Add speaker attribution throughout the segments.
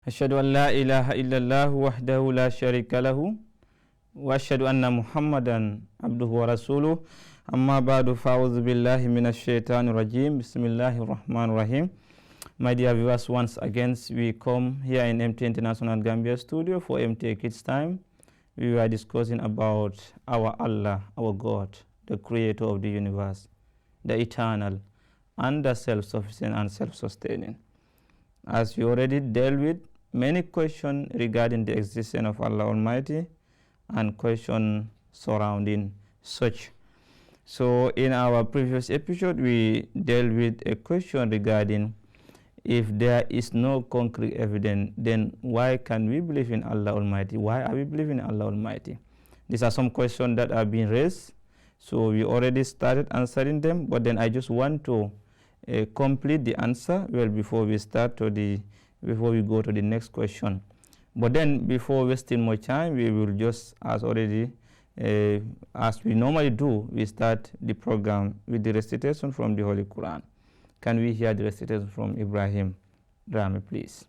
Speaker 1: أشهد أن لا إله إلا الله وحده لا شريك له وأشهد أن محمدا عبده ورسوله أما بعد فأعوذ بالله من الشيطان الرجيم بسم الله الرحمن الرحيم. My dear viewers, once again we come here in MTA International Gambia Studio for MTA Kids Time. We were discussing about our Allah, our God, the creator of the universe, the eternal, and the self-sufficient and self-sustaining. As we already dealt with many questions regarding the existence of Allah Almighty and questions surrounding such. So in our previous episode, we dealt with a question regarding if there is no concrete evidence, then why can we believe in Allah Almighty? Why are we believing in Allah Almighty? These are some questions that are being raised. So we already started answering them, but then I just want to complete the answer before we go to the next question. But then before wasting more time, we will just, as we normally do, we start the program with the recitation from the Holy Quran. Can we hear the recitation from Ibrahim Rami, please?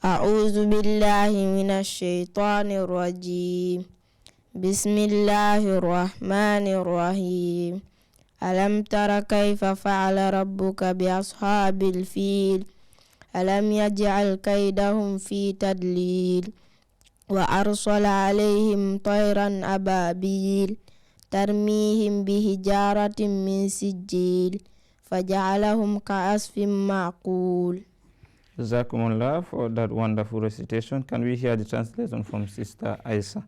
Speaker 2: أعوذ بالله من الشيطان الرجيم بسم الله الرحمن الرحيم ألم تر كيف فعل ربك بأصحاب الفيل ألم يجعل كيدهم في تدليل وأرسل عليهم طيرا أبابيل ترميهم بحجارة من سجيل فجعلهم كعصف معقول.
Speaker 1: Jazakumullah for that wonderful recitation. Can we hear the translation from Sister Aisa?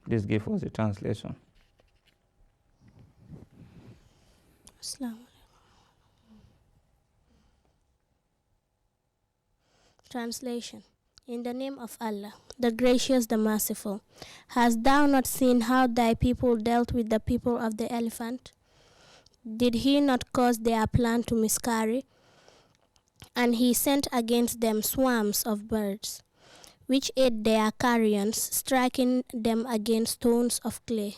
Speaker 1: Please give us the translation.
Speaker 3: Translation. In the name of Allah, the gracious, the merciful. Hast thou not seen how thy people dealt with the people of the elephant? Did he not cause their plan to miscarry? And he sent against them swarms of birds, which ate their carrions, striking them against stones of clay,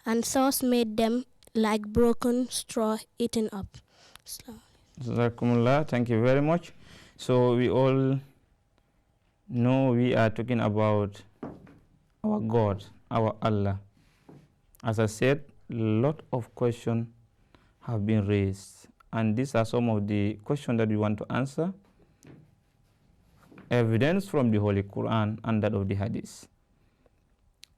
Speaker 3: and thus made them like broken straw eaten up.
Speaker 1: Jazakumullah, thank you very much. So we all know we are talking about our God, our Allah. As I said, a lot of questions have been raised, and these are some of the questions that we want to answer. Evidence from the Holy Quran and that of the Hadith.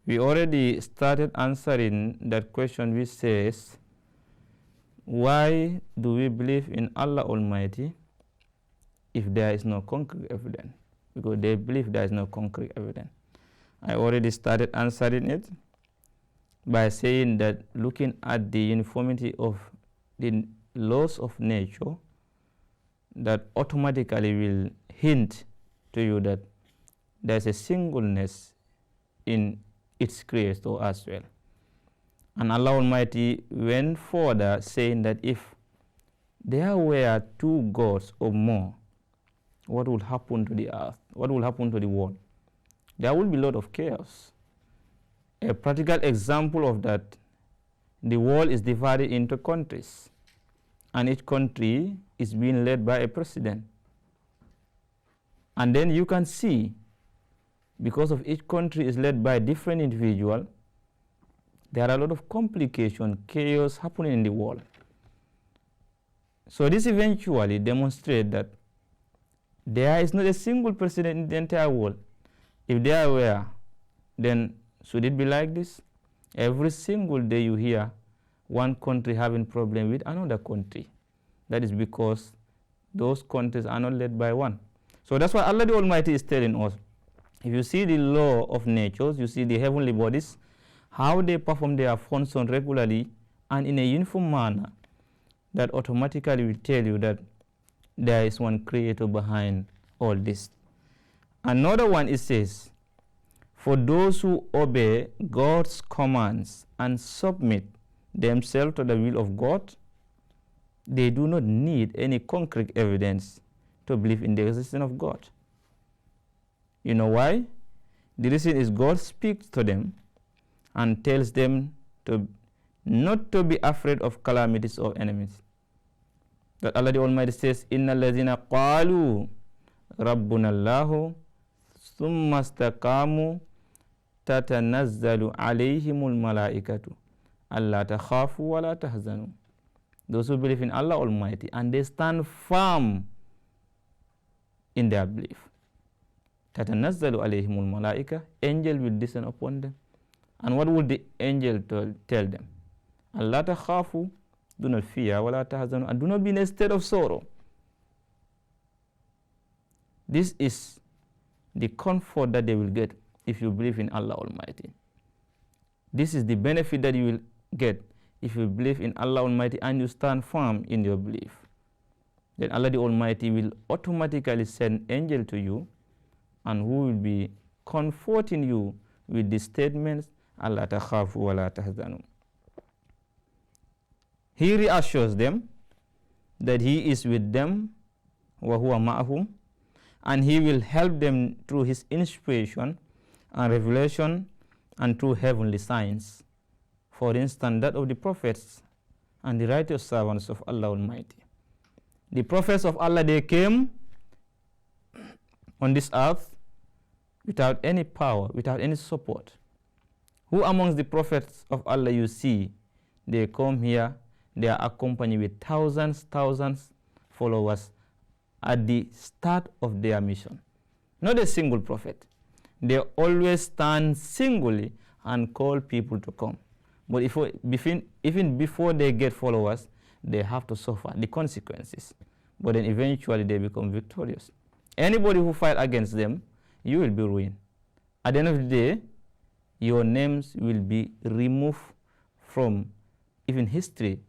Speaker 1: We already started answering that question which says, why do we believe in Allah Almighty if there is no concrete evidence? Because they believe there is no concrete evidence. I already started answering it by saying that looking at the uniformity of the laws of nature, that automatically will hint to you that there's a singleness in its creator as well. And Allah Almighty went further saying that if there were two gods or more, what will happen to the earth? What will happen to the world? There will be a lot of chaos. A practical example of that, the world is divided into countries, and each country is being led by a president. And then you can see, because of each country is led by a different individual, there are a lot of complication, chaos happening in the world. So this eventually demonstrates that there is not a single president in the entire world. If there were, then should it be like this? Every single day you hear one country having problem with another country. That is because those countries are not led by one. So that's why Allah the Almighty is telling us, if you see the law of nature, you see the heavenly bodies, how they perform their function regularly and in a uniform manner, that automatically will tell you that there is one creator behind all this. Another one, it says, for those who obey God's commands and submit themselves to the will of God, they do not need any concrete evidence to believe in the existence of God. You know why? The reason is God speaks to them and tells them to not to be afraid of calamities or enemies. That Allah the Almighty says, Inna allazina qalu Rabbuna Allahu thumma istaqamu tatanazzalu alayhimul malaikatu alla takhafu wa la tahzanu. Those who believe in Allah Almighty and they stand firm in their belief. Tatanazzalu alayhimul malaika, angel will descend upon them. And what would the angel tell them? Allah takhafu, do not fear, wa la tahzanu, and do not be in a state of sorrow. This is the comfort that they will get if you believe in Allah Almighty. This is the benefit that you will get if you believe in Allah Almighty and you stand firm in your belief. Then Allah the Almighty will automatically send angel to you and who will be comforting you with the statements, Allah takhafu wa la tahzanu. He reassures them that He is with them, wa huwa ma'ahum, and He will help them through His inspiration and revelation and through heavenly signs. For instance, that of the prophets and the righteous servants of Allah Almighty. The prophets of Allah, they came on this earth without any power, without any support. Who amongst the prophets of Allah you see, they come here, they are accompanied with thousands followers at the start of their mission. Not a single prophet. They always stand singly and call people to come. But even before they get followers, they have to suffer the consequences. But then eventually they become victorious. Anybody who fight against them, you will be ruined. At the end of the day, your names will be removed from even history.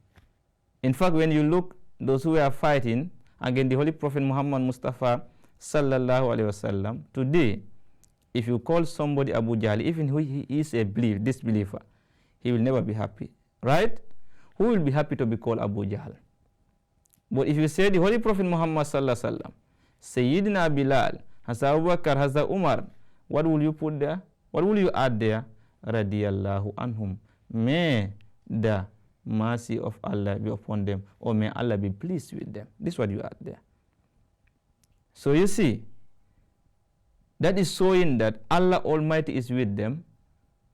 Speaker 1: In fact, when you look, those who are fighting against the Holy Prophet Muhammad Mustafa sallallahu alaihi wasallam, today, if you call somebody Abu Jahl, even who he is a disbeliever, he will never be happy, right? Who will be happy to be called Abu Jahl? But if you say the Holy Prophet Muhammad sallallahu alaihi wasallam, Sayyidina Bilal, Hazrat Abu Bakr, Hazrat Umar, what will you put there? What will you add there? Radiyallahu anhum. May the mercy of Allah be upon them, or may Allah be pleased with them. This is what you add there. So you see, that is showing that Allah Almighty is with them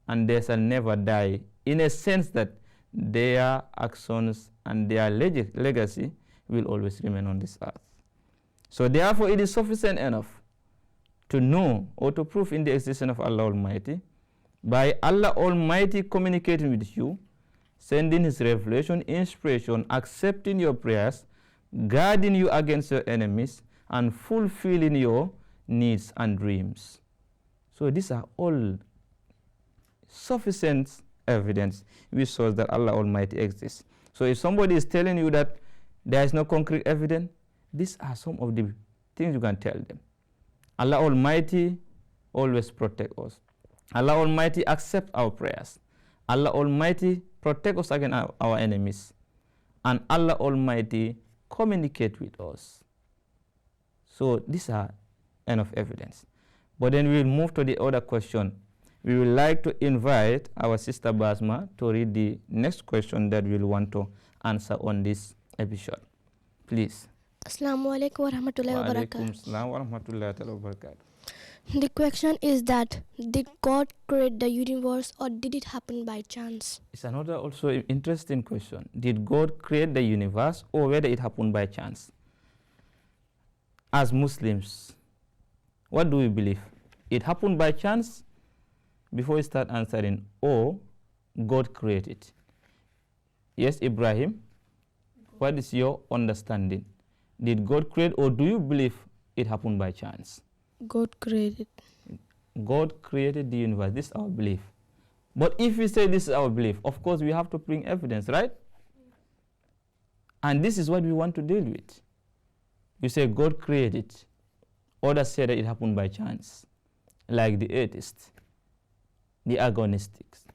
Speaker 1: and they shall never die, in a sense that their actions and their legacy will always remain on this earth. So therefore it is sufficient enough to know or to prove in the existence of Allah Almighty by Allah Almighty communicating with you, sending His revelation, inspiration, accepting your prayers, guarding you against your enemies, and fulfilling your needs and dreams. So these are all sufficient evidence which shows that Allah Almighty exists. So if somebody is telling you that there is no concrete evidence, these are some of the things you can tell them. Allah Almighty always protect us. Allah Almighty accept our prayers. Allah Almighty protect us against our enemies. And Allah Almighty communicate with us. So these are enough evidence. But then we will move to the other question. We would like to invite our sister Basma to read the next question that we will want to answer on this episode. Please.
Speaker 3: Assalamu alaikum wa rahmatullahi wa barakatuh.
Speaker 1: Assalam wa rahmatullahi wa barakatuh.
Speaker 3: The question is that, did God create the universe or did it happen by chance?
Speaker 1: It's another also interesting question. Did God create the universe or whether it happened by chance? As Muslims, what do we believe? It happened by chance? Before we start answering, or God created? Yes, Ibrahim, what is your understanding? Did God create or do you believe it happened by chance?
Speaker 2: God created.
Speaker 1: God created the universe. This is our belief. But if we say this is our belief, of course we have to bring evidence, right? And this is what we want to deal with. You say God created. Others say that it happened by chance, like the atheists, the agnostics.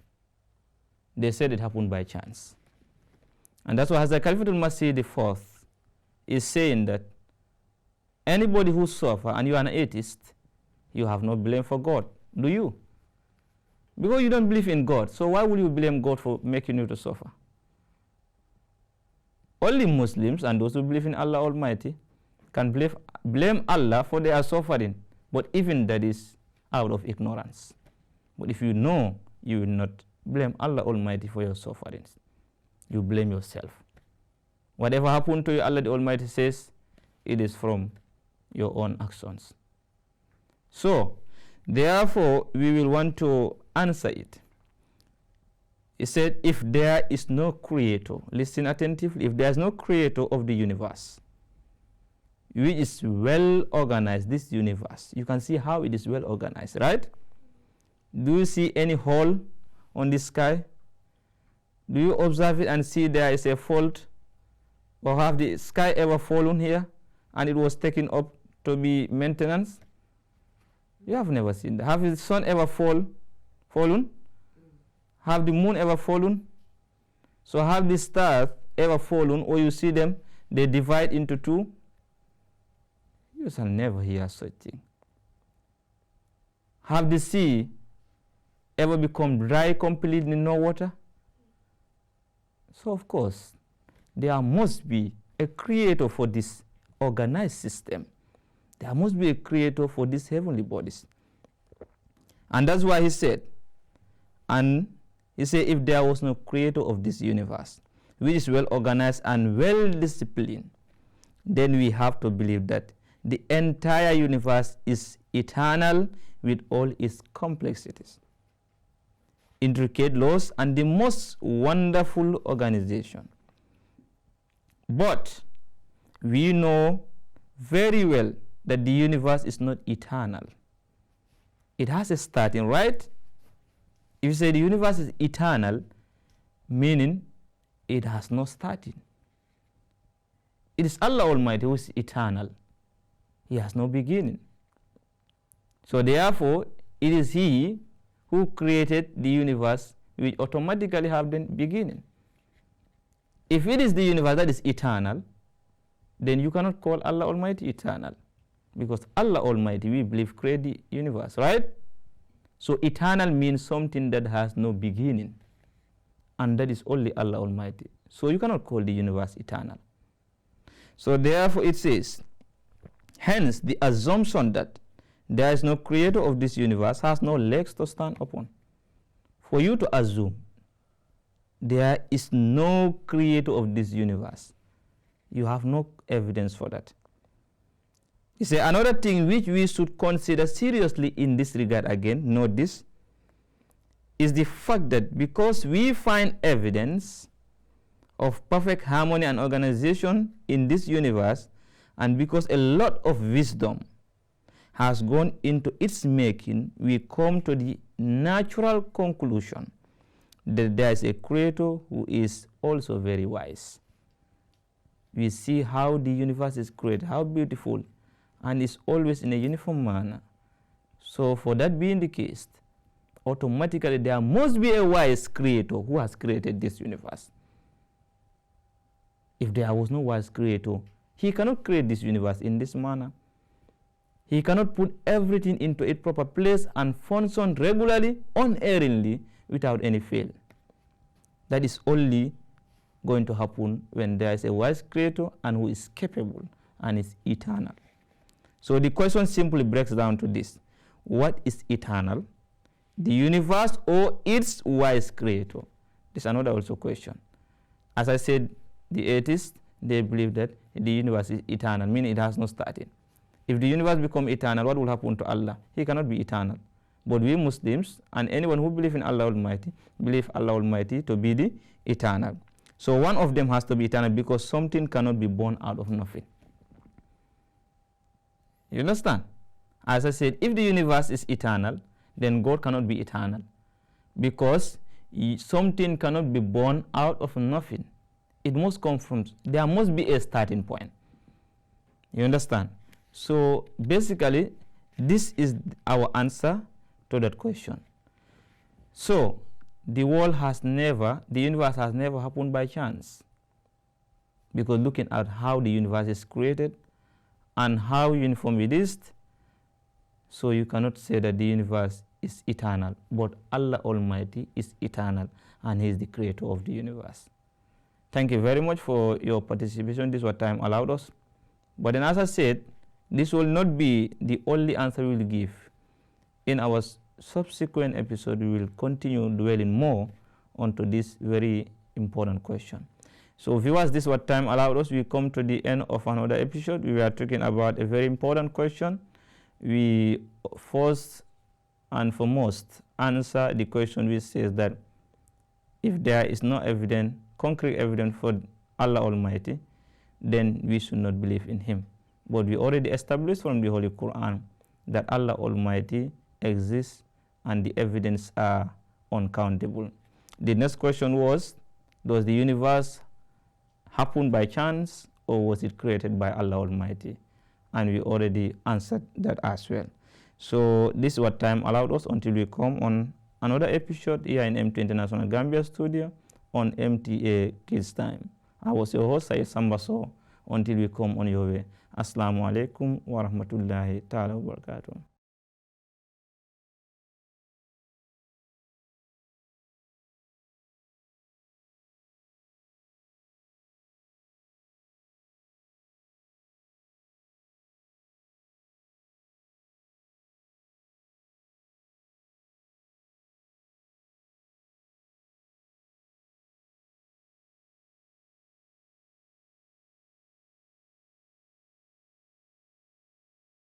Speaker 1: They said it happened by chance. And that's why Hazrat Khalifatul Masih IV is saying that anybody who suffers and you are an atheist, you have no blame for God, do you? Because you don't believe in God, so why would you blame God for making you to suffer? Only Muslims and those who believe in Allah Almighty can blame Allah for their suffering, but even that is out of ignorance. But if you know, you will not blame Allah Almighty for your sufferings. You blame yourself. Whatever happened to you, Allah the Almighty says, it is from your own actions. So, therefore, we will want to answer it. He said, if there is no creator, listen attentively, if there is no creator of the universe, which is well organized, this universe, you can see how it is well organized, right? Do you see any hole on the sky? Do you observe it and see there is a fault? Or have the sky ever fallen here and it was taken up to be maintenance? You have never seen that. Have the sun ever fallen? Have the moon ever fallen? So have the stars ever fallen, or you see them, they divide into two? You shall never hear such thing. Have the sea ever become dry completely, no water? So of course, there must be a creator for this organized system. There must be a creator for these heavenly bodies. And that's why he said, if there was no creator of this universe, which is well organized and well disciplined, then we have to believe that the entire universe is eternal with all its complexities, intricate laws, and the most wonderful organization. But we know very well that the universe is not eternal. It has a starting, right? If you say the universe is eternal, meaning it has no starting. It is Allah Almighty who is eternal. He has no beginning. So therefore, it is He who created the universe, which automatically have the beginning. If it is the universe that is eternal, then you cannot call Allah Almighty eternal, because Allah Almighty, we believe, created the universe, right? So eternal means something that has no beginning, and that is only Allah Almighty. So you cannot call the universe eternal. So therefore it says, hence the assumption that there is no creator of this universe has no legs to stand upon. For you to assume there is no creator of this universe, you have no evidence for that. He said, another thing which we should consider seriously in this regard, again, note this, is the fact that because we find evidence of perfect harmony and organization in this universe, and because a lot of wisdom has gone into its making, we come to the natural conclusion that there is a creator who is also very wise. We see how the universe is created, how beautiful, and is always in a uniform manner. So for that being the case, automatically there must be a wise creator who has created this universe. If there was no wise creator, he cannot create this universe in this manner. He cannot put everything into its proper place and function regularly, unerringly, without any fail. That is only going to happen when there is a wise creator and who is capable and is eternal. So the question simply breaks down to this: what is eternal, the universe or its wise creator? This is another also question. As I said, the atheists, they believe that the universe is eternal, meaning it has no starting. If the universe becomes eternal, what will happen to Allah? He cannot be eternal. But we Muslims and anyone who believes in Allah Almighty, believe Allah Almighty to be the eternal. So one of them has to be eternal, because something cannot be born out of nothing. You understand? As I said, if the universe is eternal, then God cannot be eternal, because something cannot be born out of nothing. It must come from, there must be a starting point. You understand? So basically, this is our answer to that question. So the universe has never happened by chance, because looking at how the universe is created and how uniform it is, so you cannot say that the universe is eternal, but Allah Almighty is eternal and He is the creator of the universe. Thank you very much for your participation. This is what time allowed us. But then, as I said, this will not be the only answer we will give. In our subsequent episode, we will continue dwelling more onto this very important question. So viewers, this is what time allowed us. We come to the end of another episode. We are talking about a very important question. We first and foremost answer the question which says that if there is no evidence, concrete evidence for Allah Almighty, then we should not believe in Him. But we already established from the Holy Quran that Allah Almighty exists and the evidence are uncountable. The next question was, does the universe happen by chance or was it created by Allah Almighty? And we already answered that as well. So this is what time allowed us until we come on another episode here in MTA International Gambia Studio on MTA Kids Time. I was your host, Syed Sambaso. Until we come on your way. Assalamu alaikum wa rahmatullahi ta'ala wa barakatuh.